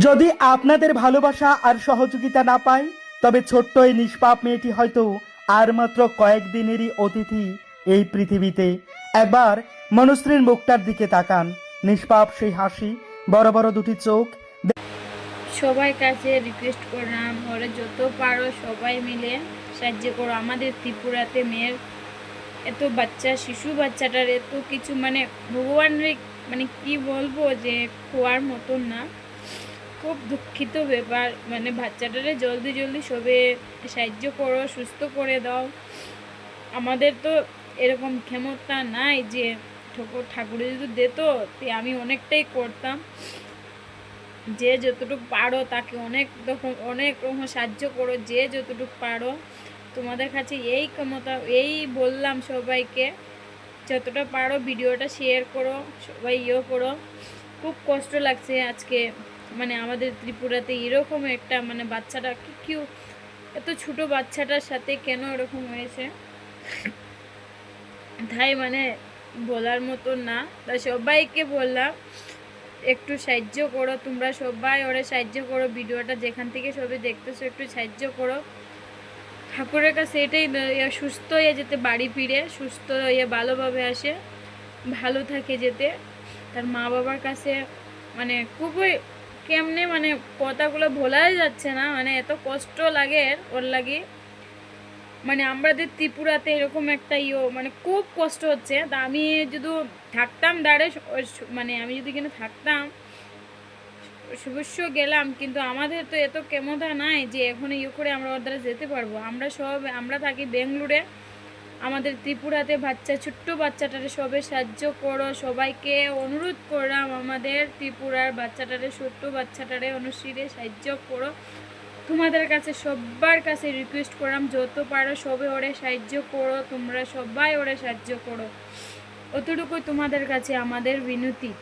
যদি আপনাদের ভালোবাসা আর সহযোগিতা না পাই, তবে ছোট্ট এই নিষ্পাপ মেয়েটি হয়তো আর মাত্র কয়েকদিনেরই অতিথি এই পৃথিবীতে। একবার মনুশ্রীর মুখটার দিকে তাকান, নিষ্পাপ সেই হাসি, বড় বড় দুটি চোখ। সবাই কাছে রিকোয়েস্ট করলাম, ওরা যত পারো সবাই মিলে সাহায্য করো। আমাদের ত্রিপুরাতে মেয়ের এত বাচ্চা, শিশু বাচ্চাটার এত কিছু মানে ভগবানের মানে কি বলবো, যে খোয়ার মতন না। খুব দুঃখিত ব্যাপার, মানে বাচ্চাটারে জলদি জলদি সবে সাহায্য করো, সুস্থ করে দাও। আমাদের তো এরকম ক্ষমতা নাই যে ঠাকুরে যদি দিত আমি অনেকটাই করতাম। যে যতটুকু পারো তাকে অনেক রকম সাহায্য করো, যে যতটুকু পারো। তোমাদের কাছে এই ক্ষমতা, এই বললাম সবাইকে, যতটা পারো ভিডিওটা শেয়ার করো, সবাই করো। খুব কষ্ট লাগছে আজকে, মানে আমাদের ত্রিপুরাতে এরকম একটা মানে বাচ্চাটা কি এত ছোট বাচ্চাটার সাথে কেন এরকম হয়েছে, তাই মানে বলার মতো না। তা সবাইকে বললাম একটু সাহায্য করো, তোমরা সবাই ওরা সাহায্য করো, ভিডিওটা যেখান থেকে সবাই দেখতেছো একটু সাহায্য করো। ঠাকুরের কাছে এটাই সুস্থ হয়ে যেতে, বাড়ি ফিরে সুস্থ হয়ে ভালোভাবে আসে, ভালো থাকে যেতে। তার মা বাবার কাছে মানে খুবই কেমনে মানে কথাগুলো ভোলাই যাচ্ছে না, মানে এত কষ্ট লাগে ওর লাগে। মানে আমাদের ত্রিপুরাতে এরকম একটা মানে খুব কষ্ট হচ্ছে। তা আমি যদি থাকতাম দাঁড়ে, মানে আমি যদি কিনা থাকতাম অবশ্য গেলাম, কিন্তু আমাদের তো এত ক্ষমতা নাই যে এখন করে আমরা ওর দ্বারা যেতে পারবো। আমরা থাকি বেঙ্গলুরে, আমাদের ত্রিপুরাতে বাচ্চা, ছোট্ট বাচ্চাটারে সবে সাহায্য করো। সবাইকে অনুরোধ করলাম আমাদের ত্রিপুরার বাচ্চাটারে, ছোট্ট বাচ্চাটারে অনুশ্রীরে সাহায্য করো। তোমাদের কাছে সবার কাছে রিকোয়েস্ট করলাম, যত পারো সবে ওরে সাহায্য করো, তোমরা সবাই ওরে সাহায্য করো। অতটুকুই তোমাদের কাছে আমাদের বিনতি।